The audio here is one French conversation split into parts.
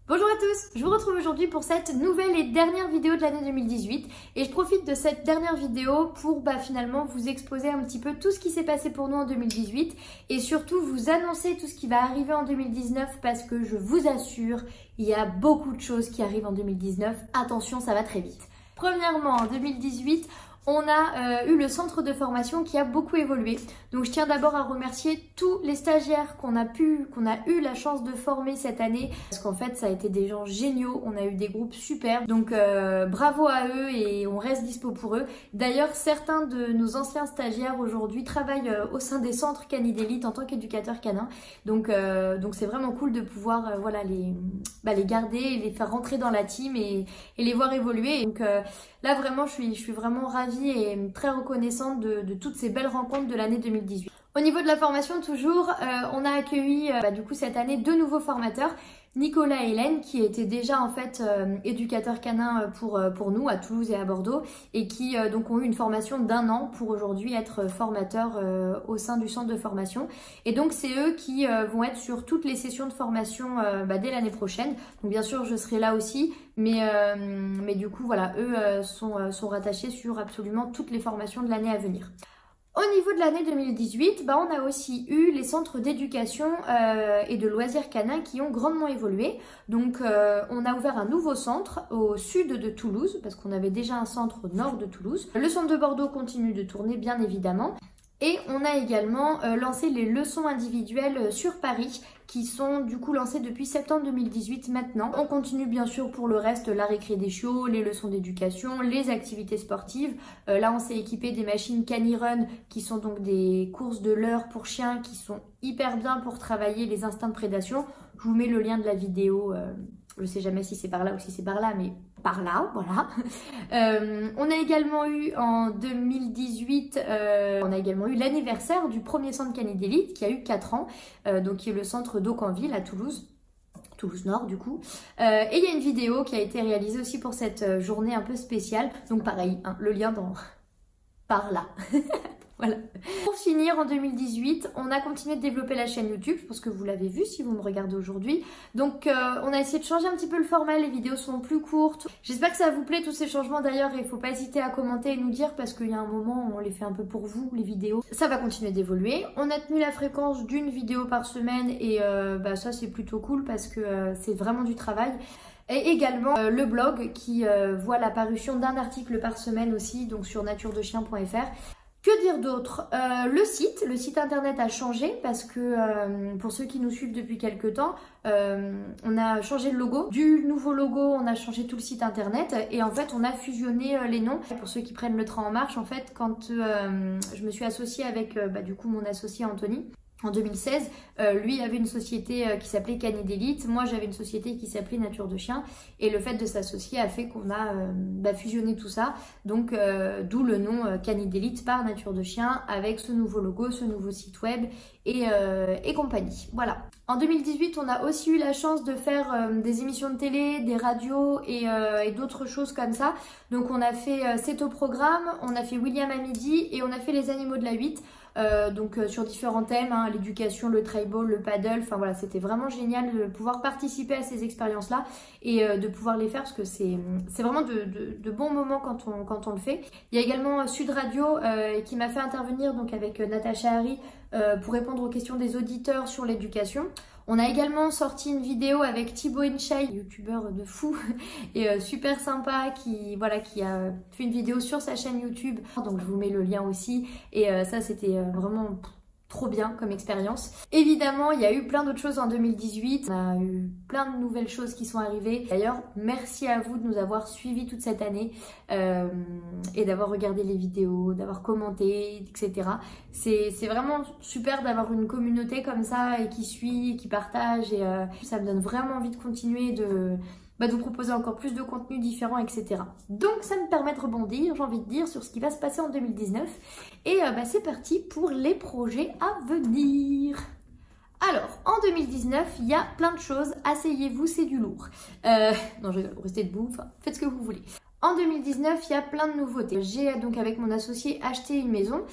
Bonjour à tous, je vous retrouve aujourd'hui pour cette nouvelle et dernière vidéo de l'année 2018 et je profite de cette dernière vidéo pour finalement vous exposer un petit peu tout ce qui s'est passé pour nous en 2018 et surtout vous annoncer tout ce qui va arriver en 2019 parce que je vous assure, il y a beaucoup de choses qui arrivent en 2019, attention ça va très vite. Premièrement, en 2018, on a eu le centre de formation qui a beaucoup évolué. Donc je tiens d'abord à remercier tous les stagiaires qu'on a eu la chance de former cette année. Parce qu'en fait ça a été des gens géniaux, on a eu des groupes super. Donc bravo à eux et on reste dispo pour eux. D'ailleurs certains de nos anciens stagiaires aujourd'hui travaillent au sein des centres Cani d'élite en tant qu'éducateurs canins. Donc c'est vraiment cool de pouvoir les garder et les faire rentrer dans la team et les voir évoluer. Donc là vraiment je suis vraiment ravie et très reconnaissante de toutes ces belles rencontres de l'année 2018. Au niveau de la formation toujours, on a accueilli du coup cette année deux nouveaux formateurs, Nicolas et Hélène qui étaient déjà en fait éducateurs canins pour nous à Toulouse et à Bordeaux et qui donc ont eu une formation d'1 an pour aujourd'hui être formateurs au sein du centre de formation. Et donc c'est eux qui vont être sur toutes les sessions de formation dès l'année prochaine. Donc bien sûr je serai là aussi, mais du coup voilà, eux sont rattachés sur absolument toutes les formations de l'année à venir. Au niveau de l'année 2018, on a aussi eu les centres d'éducation et de loisirs canins qui ont grandement évolué. Donc on a ouvert un nouveau centre au sud de Toulouse, parce qu'on avait déjà un centre au nord de Toulouse. Le centre de Bordeaux continue de tourner bien évidemment. Et on a également lancé les leçons individuelles sur Paris qui sont du coup lancées depuis septembre 2018 maintenant. On continue bien sûr pour le reste, la récré des chiots, les leçons d'éducation, les activités sportives. Là on s'est équipé des machines Canirun qui sont donc des courses de leurre pour chiens qui sont hyper bien pour travailler les instincts de prédation. Je vous mets le lien de la vidéo, je sais jamais si c'est par là ou si c'est par là, mais par là, voilà. On a également eu en 2018, on a également eu l'anniversaire du premier centre Cani d'élite qui a eu 4 ans, donc qui est le centre d'Aucanville à Toulouse. Toulouse Nord du coup. Et il y a une vidéo qui a été réalisée aussi pour cette journée un peu spéciale. Donc pareil, hein, le lien par là. Voilà. Pour finir, en 2018, on a continué de développer la chaîne YouTube, je pense que vous l'avez vu si vous me regardez aujourd'hui. Donc on a essayé de changer un petit peu le format, les vidéos sont plus courtes. J'espère que ça vous plaît tous ces changements d'ailleurs et il ne faut pas hésiter à commenter et nous dire parce qu'il y a un moment où on les fait un peu pour vous, les vidéos. Ça va continuer d'évoluer. On a tenu la fréquence d'une vidéo par semaine et ça c'est plutôt cool parce que c'est vraiment du travail. Et également le blog qui voit la parution d'un article par semaine aussi, donc sur naturedechien.fr. Que dire d'autre? Le site internet a changé parce que pour ceux qui nous suivent depuis quelques temps, on a changé le logo. Du nouveau logo, on a changé tout le site internet et en fait on a fusionné les noms. Pour ceux qui prennent le train en marche, en fait quand je me suis associée avec du coup mon associé Anthony, en 2016, lui avait une société qui s'appelait Cani d'élite, moi j'avais une société qui s'appelait Nature de Chien et le fait de s'associer a fait qu'on a fusionné tout ça, donc d'où le nom Cani d'élite par Nature de Chien avec ce nouveau logo, ce nouveau site web et compagnie. Voilà. En 2018, on a aussi eu la chance de faire des émissions de télé, des radios et d'autres choses comme ça. Donc on a fait C'est au programme, on a fait William à midi et on a fait Les animaux de la 8. Sur différents thèmes, hein, l'éducation, le trail-ball, le paddle, enfin voilà, c'était vraiment génial de pouvoir participer à ces expériences-là et de pouvoir les faire parce que c'est vraiment de bons moments quand on le fait. Il y a également Sud Radio qui m'a fait intervenir donc avec Natacha Harry pour répondre aux questions des auditeurs sur l'éducation. On a également sorti une vidéo avec Thibaut Inchai, youtubeur de fou et super sympa qui a fait une vidéo sur sa chaîne YouTube. Donc je vous mets le lien aussi et ça c'était vraiment trop bien comme expérience. Évidemment, il y a eu plein d'autres choses en 2018. On a eu plein de nouvelles choses qui sont arrivées. D'ailleurs, merci à vous de nous avoir suivis toute cette année et d'avoir regardé les vidéos, d'avoir commenté, etc. C'est vraiment super d'avoir une communauté comme ça et qui suit, qui partage et ça me donne vraiment envie de continuer de vous proposer encore plus de contenus différents, etc. Donc ça me permet de rebondir, j'ai envie de dire, sur ce qui va se passer en 2019. Et c'est parti pour les projets à venir. Alors, en 2019, il y a plein de choses. Asseyez-vous, c'est du lourd. Non, je vais rester debout, enfin, faites ce que vous voulez. En 2019, il y a plein de nouveautés. J'ai donc avec mon associé acheté une maison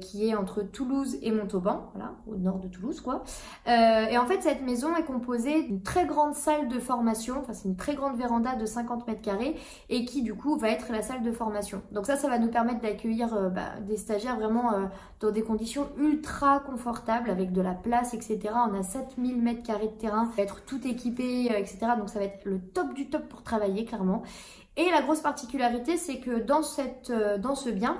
qui est entre Toulouse et Montauban, voilà, au nord de Toulouse quoi. Et en fait cette maison est composée d'une très grande salle de formation, enfin c'est une très grande véranda de 50 mètres carrés et qui du coup va être la salle de formation. Donc ça va nous permettre d'accueillir des stagiaires vraiment dans des conditions ultra confortables avec de la place etc. On a 7000 mètres carrés de terrain, ça va être tout équipé etc. Donc ça va être le top du top pour travailler clairement. Et la grosse particularité, c'est que dans ce bien,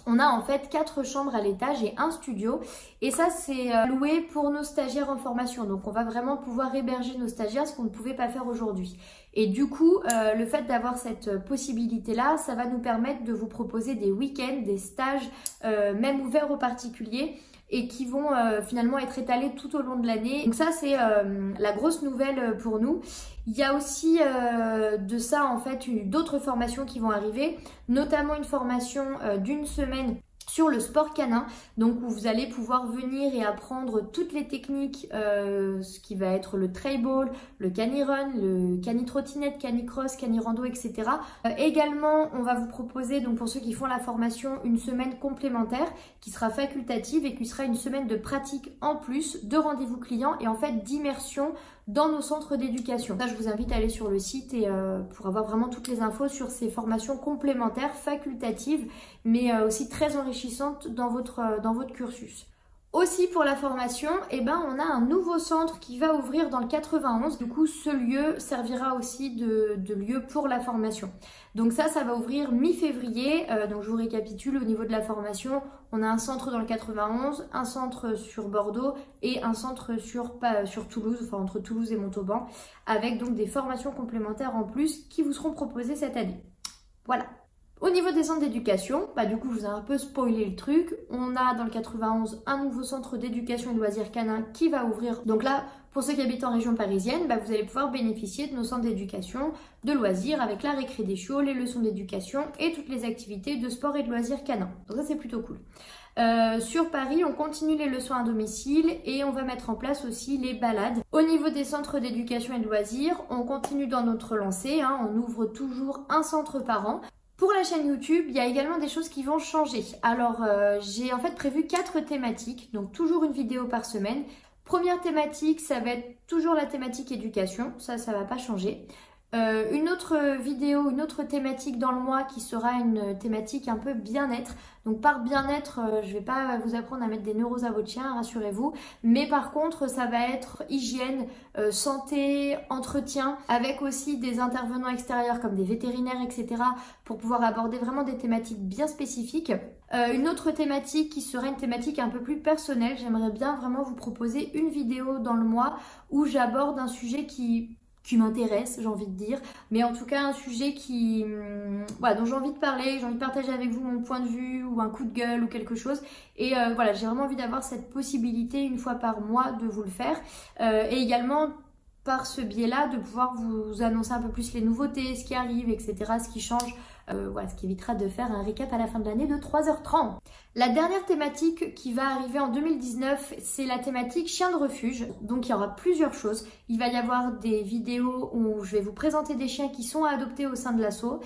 on a en fait 4 chambres à l'étage et un studio. Et ça, c'est loué pour nos stagiaires en formation. Donc, on va vraiment pouvoir héberger nos stagiaires, ce qu'on ne pouvait pas faire aujourd'hui. Et du coup, le fait d'avoir cette possibilité-là, ça va nous permettre de vous proposer des week-ends, des stages, même ouverts aux particuliers, et qui vont finalement être étalés tout au long de l'année. Donc ça c'est la grosse nouvelle pour nous. Il y a aussi de ça en fait d'autres formations qui vont arriver, notamment une formation d'une semaine sur le sport canin, donc où vous allez pouvoir venir et apprendre toutes les techniques, ce qui va être le trail ball, le canirun, le cani-trottinette, cani-cross, cani-rando, etc. Également, on va vous proposer, donc pour ceux qui font la formation, une semaine complémentaire qui sera facultative et qui sera une semaine de pratique en plus, de rendez-vous clients et en fait d'immersion dans nos centres d'éducation. Ça, je vous invite à aller sur le site et pour avoir vraiment toutes les infos sur ces formations complémentaires, facultatives, mais aussi très enrichissantes dans votre cursus. Aussi pour la formation, on a un nouveau centre qui va ouvrir dans le 91. Du coup, ce lieu servira aussi de lieu pour la formation. Donc ça va ouvrir mi-février. Donc je vous récapitule au niveau de la formation. On a un centre dans le 91, un centre sur Bordeaux et un centre sur Toulouse, enfin entre Toulouse et Montauban, avec donc des formations complémentaires en plus qui vous seront proposées cette année. Voilà. Au niveau des centres d'éducation, du coup je vous ai un peu spoilé le truc. On a dans le 91 un nouveau centre d'éducation et de loisirs canins qui va ouvrir. Donc là, pour ceux qui habitent en région parisienne, vous allez pouvoir bénéficier de nos centres d'éducation, de loisirs avec la récré des chiots, les leçons d'éducation et toutes les activités de sport et de loisirs canins. Donc ça c'est plutôt cool. Sur Paris, on continue les leçons à domicile et on va mettre en place aussi les balades. Au niveau des centres d'éducation et de loisirs, on continue dans notre lancée, on ouvre toujours un centre par an. Pour la chaîne YouTube, il y a également des choses qui vont changer. Alors, j'ai en fait prévu 4 thématiques, donc toujours une vidéo par semaine. Première thématique, ça va être toujours la thématique éducation, ça va pas changer. Une autre vidéo, une autre thématique dans le mois qui sera une thématique un peu bien-être. Donc par bien-être, je vais pas vous apprendre à mettre des neuros à votre chien, rassurez-vous. Mais par contre, ça va être hygiène, santé, entretien, avec aussi des intervenants extérieurs comme des vétérinaires, etc. pour pouvoir aborder vraiment des thématiques bien spécifiques. Une autre thématique qui sera une thématique un peu plus personnelle. J'aimerais bien vraiment vous proposer une vidéo dans le mois où j'aborde un sujet qui m'intéresse, j'ai envie de dire, mais en tout cas un sujet dont j'ai envie de parler, j'ai envie de partager avec vous mon point de vue ou un coup de gueule ou quelque chose, et voilà, j'ai vraiment envie d'avoir cette possibilité une fois par mois de vous le faire, et également par ce biais-là de pouvoir vous annoncer un peu plus les nouveautés, ce qui arrive, etc., ce qui change, ce qui évitera de faire un récap à la fin de l'année de 3h30. La dernière thématique qui va arriver en 2019, c'est la thématique chien de refuge. Donc il y aura plusieurs choses. Il va y avoir des vidéos où je vais vous présenter des chiens qui sont adoptés au sein de l'asso.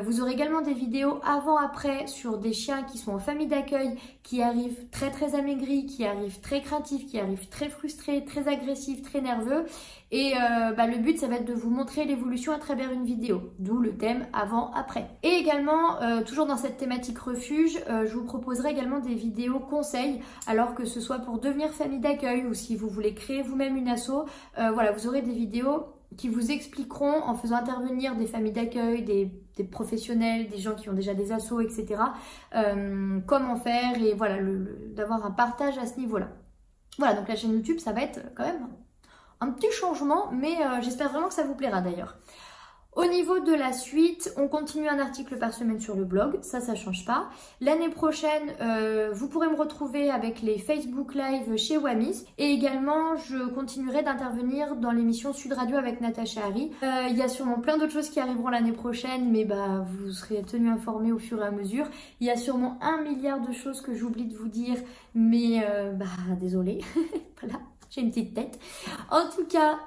Vous aurez également des vidéos avant-après sur des chiens qui sont en famille d'accueil, qui arrivent très très amaigris, qui arrivent très craintifs, qui arrivent très frustrés, très agressifs, très nerveux. Et le but, ça va être de vous montrer l'évolution à travers une vidéo, d'où le thème avant-après. Et également, toujours dans cette thématique refuge, je vous proposerai également des vidéos conseils, alors que ce soit pour devenir famille d'accueil ou si vous voulez créer vous-même une asso, vous aurez des vidéos qui vous expliqueront en faisant intervenir des familles d'accueil, des professionnels, des gens qui ont déjà des assos, etc. Comment faire et voilà, d'avoir un partage à ce niveau-là. Voilà, donc la chaîne YouTube, ça va être quand même un petit changement, mais j'espère vraiment que ça vous plaira d'ailleurs. Au niveau de la suite, on continue un article par semaine sur le blog, ça change pas. L'année prochaine, vous pourrez me retrouver avec les Facebook Live chez Wamis. Et également, je continuerai d'intervenir dans l'émission Sud Radio avec Natacha Harry. Il y a sûrement plein d'autres choses qui arriveront l'année prochaine, mais vous serez tenus informés au fur et à mesure. Il y a sûrement 1 milliard de choses que j'oublie de vous dire, mais désolée. Voilà. j'ai une petite tête. En tout cas,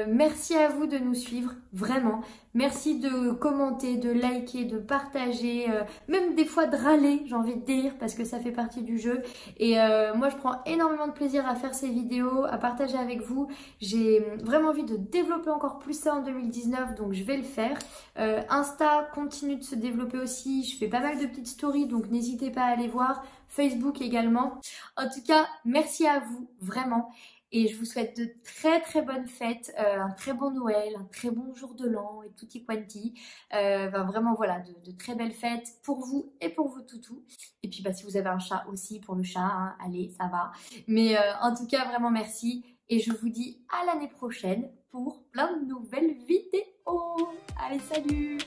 merci à vous de nous suivre, vraiment. Merci de commenter, de liker, de partager, même des fois de râler, j'ai envie de dire, parce que ça fait partie du jeu. Et moi, je prends énormément de plaisir à faire ces vidéos, à partager avec vous. J'ai vraiment envie de développer encore plus ça en 2019, donc je vais le faire. Insta continue de se développer aussi, je fais pas mal de petites stories, donc n'hésitez pas à aller voir. Facebook également. En tout cas, merci à vous, vraiment. Et je vous souhaite de très très bonnes fêtes, un très bon Noël, un très bon jour de l'an et tutti quanti. Vraiment voilà, de très belles fêtes pour vous et pour vos toutous. Et puis si vous avez un chat aussi, pour le chat, hein, allez, ça va. Mais en tout cas, vraiment merci. Et je vous dis à l'année prochaine pour plein de nouvelles vidéos. Allez, salut!